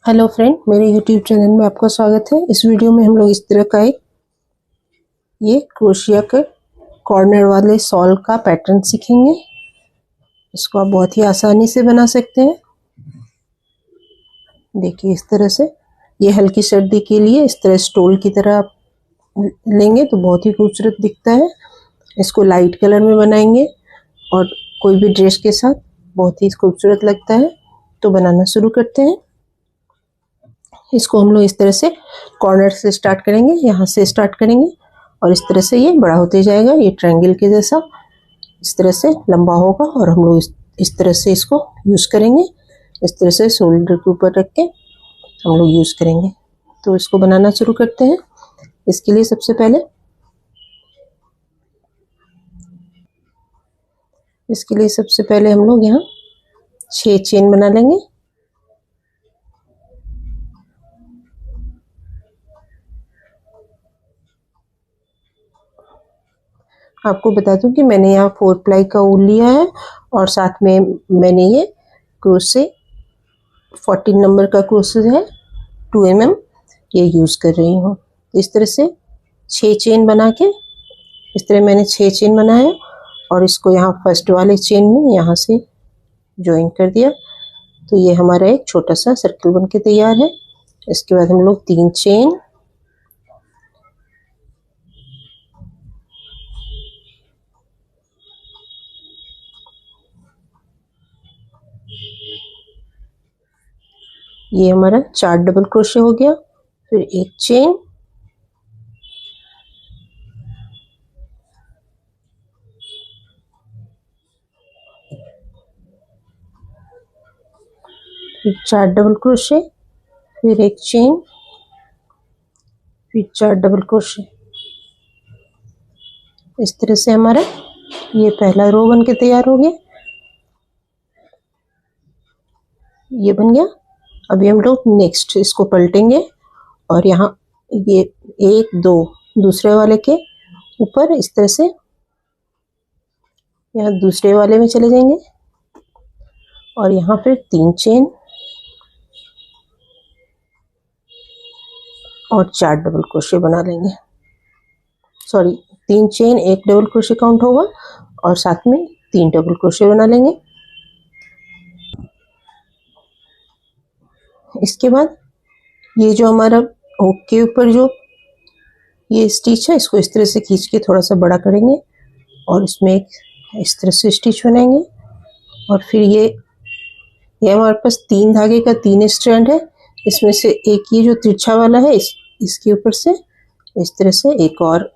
Hello friend, मेरे YouTube channel में आपका स्वागत है। इस वीडियो में हम लोग इस तरह का एक ये क्रोशिया के कॉर्नर वाले सॉल का पैटर्न सीखेंगे। इसको आप बहुत ही आसानी से बना सकते हैं। देखिए, इस तरह से ये हल्की सर्दी के लिए इस तरह स्टोल की तरह आप लेंगे तो बहुत ही खूबसूरत दिखता है। इसको लाइट कलर में बनाएंगे और कोई भी ड्रेस के साथ बहुत ही खूबसूरत लगता है। तो बनाना शुरू करते हैं। इसको हम लोग इस तरह से कॉर्नर से स्टार्ट करेंगे, यहाँ से स्टार्ट करेंगे और इस तरह से ये बड़ा होते जाएगा। ये ट्रायंगल के जैसा इस तरह से लंबा होगा और हम लोग इस तरह से इसको यूज़ करेंगे। इस तरह से शोल्डर के ऊपर रख के हम लोग यूज़ करेंगे। तो इसको बनाना शुरू करते हैं। इसके लिए सबसे पहले हम लोग यहाँ 6 चेन बना लेंगे। आपको बता दूं कि मैंने यहाँ 4 प्लाई का ऊल लिया है और साथ में मैंने ये क्रोशे 14 नंबर का क्रोशे है 2 mm ये यूज़ कर रही हूँ। इस तरह से 6 चेन बना के इस तरह मैंने 6 चेन बनाया और इसको यहाँ फर्स्ट वाले चेन में यहाँ से ज्वाइन कर दिया। तो ये हमारा एक छोटा सा सर्कल बन के तैयार है। इसके बाद हम लोग 3 चेन, ये हमारा 4 डबल क्रोशे हो गया। फिर 1 चेन, फिर 4 डबल क्रोशे, फिर 1 चेन, फिर 4 डबल क्रोशे। इस तरह से हमारा ये पहला रो बन के तैयार हो गया। ये बन गया। अभी हम लोग नेक्स्ट इसको पलटेंगे और यहाँ ये 1 2 दूसरे वाले के ऊपर इस तरह से यहाँ दूसरे वाले में चले जाएंगे और यहाँ फिर 3 चेन और 4 डबल क्रोशे बना लेंगे। Sorry, 3 chain 1 double crochet count होगा और साथ में 3 डबल क्रोशे बना लेंगे। इसके बाद ये जो हमारा हुक के ऊपर जो ये स्टिच है इसको इस तरह से खींच के थोड़ा सा बड़ा करेंगे और इसमें एक इस तरह से स्टिच बनाएंगे। और फिर ये हमारे पास 3 धागे का 3 स्ट्रैंड है। इसमें से एक ये जो तिरछा वाला है इसके ऊपर से इस तरह से एक और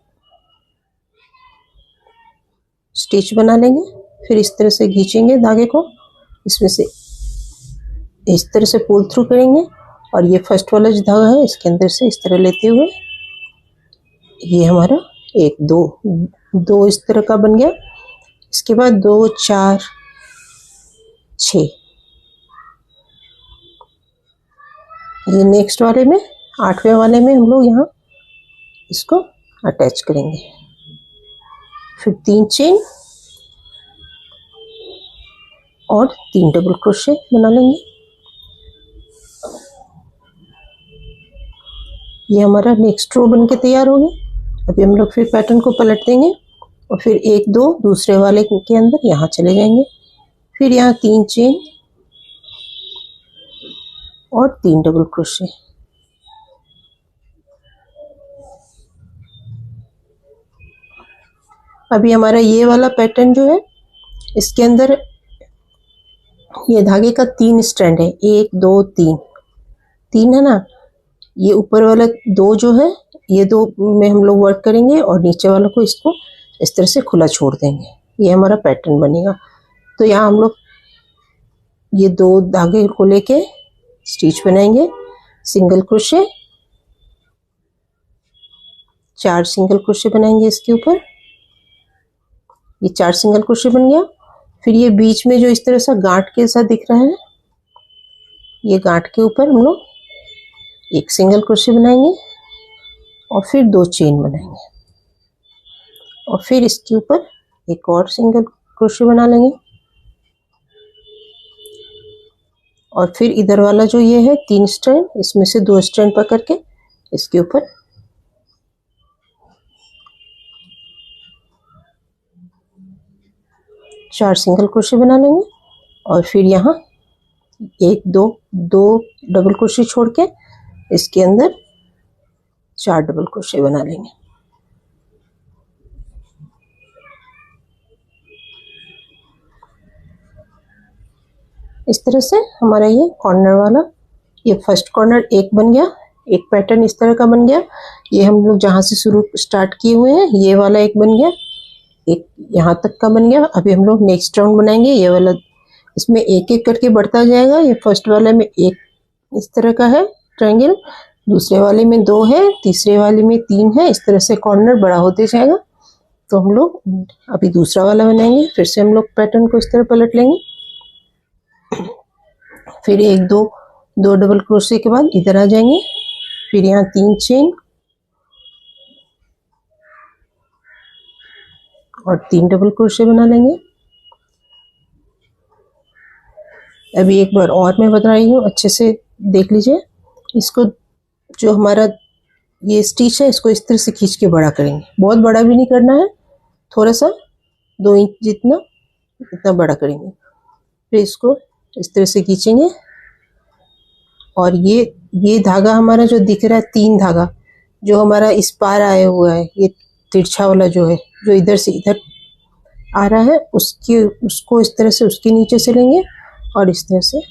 स्टिच बना लेंगे। फिर इस तरह से खींचेंगे धागे को, इसमें से इस तरह से पुल थ्रू करेंगे और ये फर्स्ट वाला जो धागा है इसके अंदर से इस तरह लेते हुए ये हमारा 1 2 इस तरह का बन गया। इसके बाद 2 4 6 ये नेक्स्ट वाले में 8वें वाले में हम लोग यहाँ इसको अटैच करेंगे। फिर 3 चेन और 3 डबल क्रोशे बना लेंगे। ये हमारा नेक्स्ट रो बन के तैयार हो गया। अभी हम लोग फिर पैटर्न को पलट देंगे और फिर 1 2 दूसरे वाले के अंदर यहाँ चले जाएंगे। फिर यहाँ 3 चेन और 3 डबल क्रोशे। अभी हमारा ये वाला पैटर्न जो है इसके अंदर ये धागे का 3 स्ट्रैंड है, 1 2 3 है ना। ये ऊपर वाला 2 जो है ये 2 में हम लोग वर्क करेंगे और नीचे वाला को इसको इस तरह से खुला छोड़ देंगे। ये हमारा पैटर्न बनेगा। तो यहाँ हम लोग ये 2 धागे को लेके स्टिच बनाएंगे, सिंगल क्रोशे, 4 सिंगल क्रोशे बनाएंगे इसके ऊपर। ये 4 सिंगल क्रोशे बन गया। फिर ये बीच में जो इस तरह सा गांठ के साथ दिख रहा है ये गांठ के ऊपर हम लोग 1 सिंगल क्रोशे बनाएंगे और फिर 2 चेन बनाएंगे और फिर इसके ऊपर एक और सिंगल क्रोशे बना लेंगे और फिर इधर वाला जो ये है 3 स्ट्रैंड, इसमें से 2 स्ट्रैंड पकड़ के इसके ऊपर 4 सिंगल क्रोशे बना लेंगे और फिर यहाँ 1 2 डबल क्रोशे छोड़ के इसके अंदर 4 डबल क्रोशे बना लेंगे। इस तरह से हमारा ये कॉर्नर वाला, ये फर्स्ट कॉर्नर एक बन गया, एक पैटर्न इस तरह का बन गया। ये हम लोग जहाँ से शुरू स्टार्ट किए हुए हैं ये वाला एक बन गया, एक यहाँ तक का बन गया। अभी हम लोग नेक्स्ट राउंड बनाएंगे, ये वाला इसमें एक एक करके बढ़ता जाएगा। ये फर्स्ट वाले में एक इस तरह का है ट्रायंगल, दूसरे वाले में 2 है, तीसरे वाले में 3 है। इस तरह से कॉर्नर बड़ा होते जाएगा। तो हम लोग अभी दूसरा वाला बनाएंगे, फिर से हम लोग पैटर्न को इस तरह पलट लेंगे। फिर 1 2 डबल क्रोशे के बाद इधर आ जाएंगे, फिर यहाँ 3 चेन और 3 डबल क्रोशे बना लेंगे। अभी एक बार और मैं बता रही हूँ, अच्छे से देख लीजिए। इसको जो हमारा ये स्टिच है इसको इस तरह से खींच के बड़ा करेंगे, बहुत बड़ा भी नहीं करना है, थोड़ा सा 2 इंच जितना इतना बड़ा करेंगे। फिर इसको इस तरह से खींचेंगे और ये धागा हमारा जो दिख रहा है 3 धागा जो हमारा इस पार आया हुआ है, ये तिरछा वाला जो है जो इधर से इधर आ रहा है, उसको इस तरह से उसके नीचे से लेंगे और इस तरह से।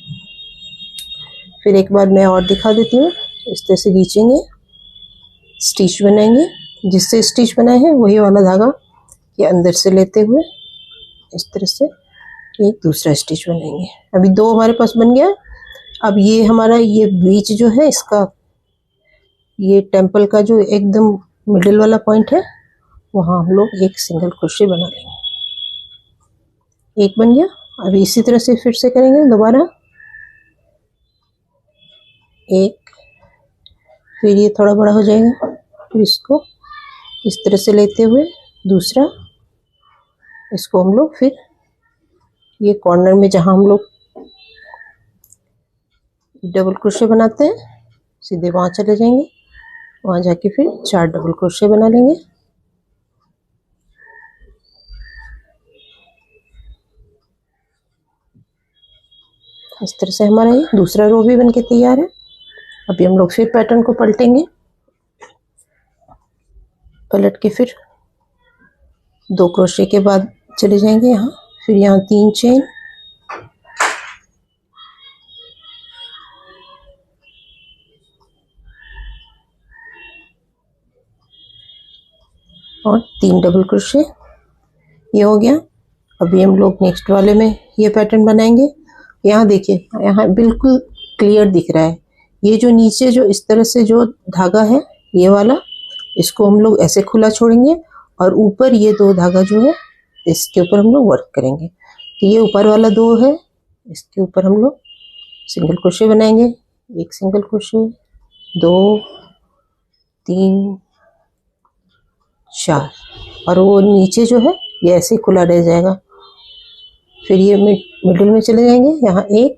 फिर एक बार मैं और दिखा देती हूँ, इस तरह से खींचेंगे, स्टिच बनाएंगे, जिससे स्टिच बनाए हैं वही वाला धागा ये अंदर से लेते हुए इस तरह से एक दूसरा स्टिच बनाएंगे। अभी 2 हमारे पास बन गया। अब ये हमारा ये बीच जो है इसका, ये टेम्पल का जो एकदम मिडिल वाला पॉइंट है वहाँ हम लोग एक सिंगल क्रोशे बना लेंगे। एक बन गया। अभी इसी तरह से फिर से करेंगे दोबारा, एक, फिर ये थोड़ा बड़ा हो जाएगा, फिर इसको इस तरह से लेते हुए दूसरा, इसको हम लोग फिर ये कॉर्नर में जहाँ हम लोग डबल क्रोशे बनाते हैं सीधे वहाँ चले जाएंगे, वहाँ जाके फिर 4 डबल क्रोशे बना लेंगे। इस तरह से हमारा ये दूसरा रो भी बनके तैयार है। अभी हम लोग फिर पैटर्न को पलटेंगे, पलट के फिर 2 क्रोशे के बाद चले जाएंगे यहाँ, फिर यहाँ 3 चेन और 3 डबल क्रोशे, ये हो गया। अभी हम लोग नेक्स्ट वाले में ये पैटर्न बनाएंगे। यहाँ देखिए, यहाँ बिल्कुल क्लियर दिख रहा है, ये जो नीचे जो इस तरह से जो धागा है ये वाला, इसको हम लोग ऐसे खुला छोड़ेंगे और ऊपर ये 2 धागा जो है इसके ऊपर हम लोग वर्क करेंगे। तो ये ऊपर वाला 2 है, इसके ऊपर हम लोग सिंगल क्रोशे बनाएंगे, 1 सिंगल क्रोशे, 2 3 4, और वो नीचे जो है ये ऐसे खुला रह जाएगा। फिर ये मिडिल में चले जाएंगे, यहाँ 1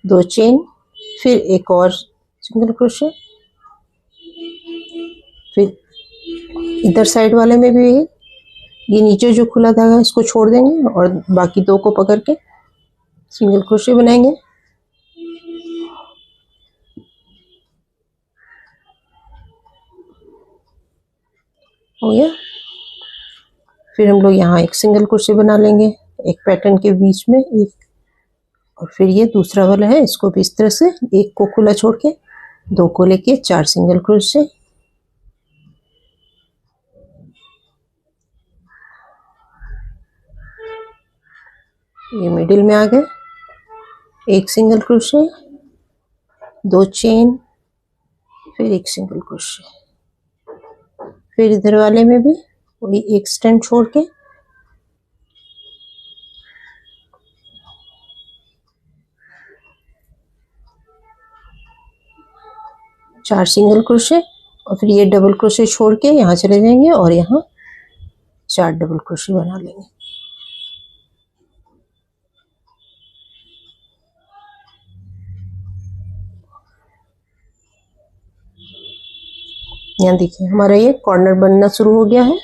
2 चेन, फिर एक और सिंगल क्रोशे, फिर इधर साइड वाले में भी ये नीचे जो खुला धागा है इसको छोड़ देंगे और बाकी 2 को पकड़ के सिंगल क्रोशे बनाएंगे। हो गया। फिर हम लोग यहाँ 1 सिंगल क्रोशे बना लेंगे, एक पैटर्न के बीच में एक, और फिर ये दूसरा वाला है इसको भी इस तरह से 1 को खुला छोड़ के 2 को लेके 4 सिंगल क्रोशे, ये मिडिल में आ गए, 1 सिंगल क्रोशे, 2 चेन, फिर 1 सिंगल क्रोशे, फिर इधर वाले में भी वही 1 स्ट्रैंड छोड़ के 4 सिंगल क्रोशे, और फिर ये डबल क्रोशे छोड़ के यहाँ चले जाएंगे और यहाँ 4 डबल क्रोशे बना लेंगे। यहाँ देखिए हमारा ये कॉर्नर बनना शुरू हो गया है।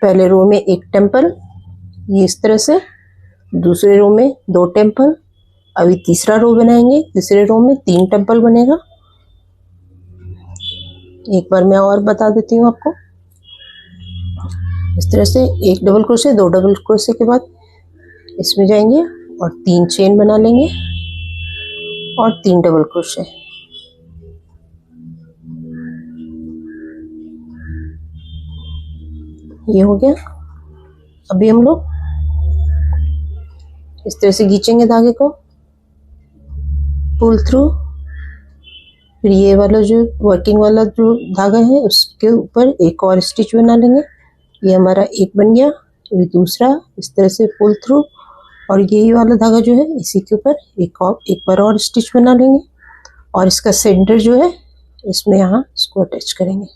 पहले रो में एक टेम्पल, ये इस तरह से, दूसरे रो में 2 टेम्पल। अभी तीसरा रो बनाएंगे, तीसरे रो में 3 टेम्पल बनेगा। एक बार मैं और बता देती हूँ आपको। इस तरह से 1 डबल क्रोशे, 2 डबल क्रोशे के बाद इसमें जाएंगे और 3 चेन बना लेंगे और 3 डबल क्रोशे। ये हो गया। अभी हम लोग इस तरह से खींचेंगे धागे को, पुल थ्रू। फिर ये वाला जो वर्किंग वाला जो धागा है उसके ऊपर एक और स्टिच बना लेंगे। ये हमारा एक बन गया। अभी दूसरा इस तरह से पुल थ्रू, और यही वाला धागा जो है इसी के ऊपर एक बार और स्टिच बना लेंगे और इसका सेंटर जो है इसमें यहाँ इसको अटैच करेंगे।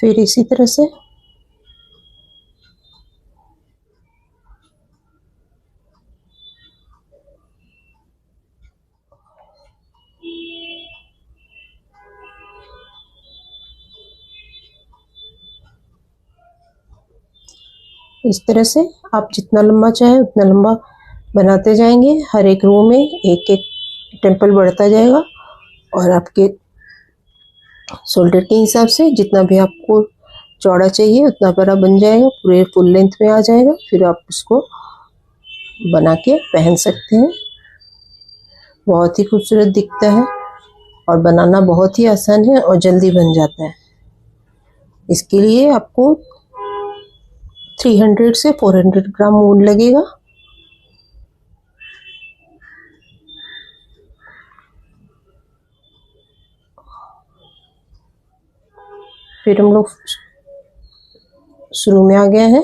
फिर इसी तरह से इस तरह से आप जितना लंबा चाहे उतना लंबा बनाते जाएंगे। हर एक रो में एक एक टेम्पल बढ़ता जाएगा और आपके शोल्डर के हिसाब से जितना भी आपको चौड़ा चाहिए उतना बड़ा बन जाएगा, पूरे फुल लेंथ में आ जाएगा। फिर आप उसको बना के पहन सकते हैं। बहुत ही खूबसूरत दिखता है और बनाना बहुत ही आसान है और जल्दी बन जाता है। इसके लिए आपको 300 से 400 ग्राम ऊन लगेगा। फिर हम लोग शुरू में आ गए हैं।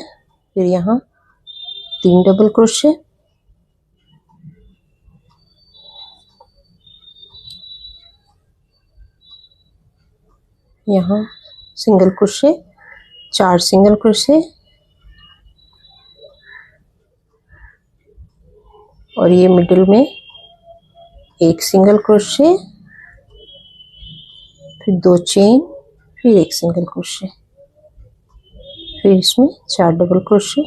फिर यहाँ 3 डबल क्रोशे, यहाँ सिंगल क्रोशे, 4 सिंगल क्रोशे और ये मिडिल में एक सिंगल क्रोशे, फिर 2 चेन, फिर एक सिंगल क्रोशे, फिर इसमें 4 double crochet,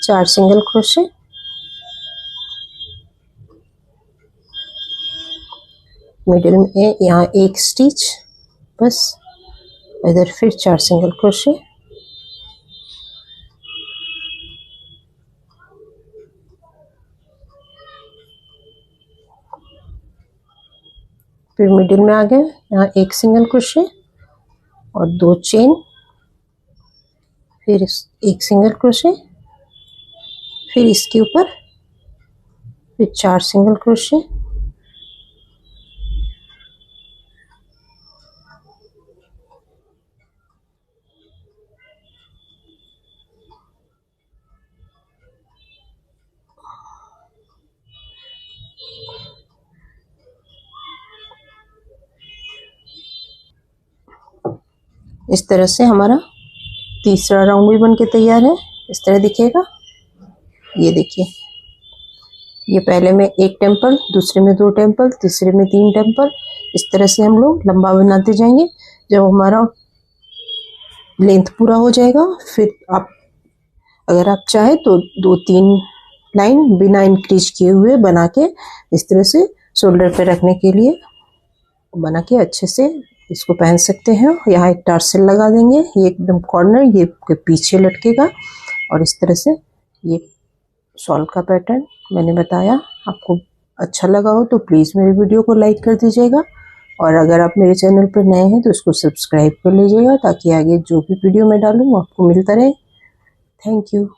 4 single crochet, middle में यहाँ एक स्टिच बस, इधर फिर 4 सिंगल क्रोशे, फिर मिडिल में आ गए, यहाँ एक सिंगल क्रोशे और 2 चेन, फिर एक सिंगल क्रोशे, फिर इसके ऊपर फिर 4 सिंगल क्रोशे, इस तरह से हमारा तीसरा राउंड भी बन के तैयार है। इस तरह दिखेगा। ये देखिए, ये पहले में एक टेम्पल, दूसरे में 2 टेम्पल, तीसरे में 3 टेम्पल। इस तरह से हम लोग लंबा बनाते जाएंगे। जब हमारा लेंथ पूरा हो जाएगा फिर आप अगर आप चाहे तो 2-3 लाइन बिना इंक्रीज किए हुए बना के इस तरह से शोल्डर पे रखने के लिए बना के अच्छे से इसको पहन सकते हैं। यहाँ एक टार्सल लगा देंगे, ये एकदम कॉर्नर ये पीछे लटकेगा और इस तरह से ये शॉल का पैटर्न मैंने बताया। आपको अच्छा लगा हो तो प्लीज़ मेरे वीडियो को लाइक कर दीजिएगा और अगर आप मेरे चैनल पर नए हैं तो इसको सब्सक्राइब कर लीजिएगा ताकि आगे जो भी वीडियो मैं डालूँ वो आपको मिलता रहे। Thank you.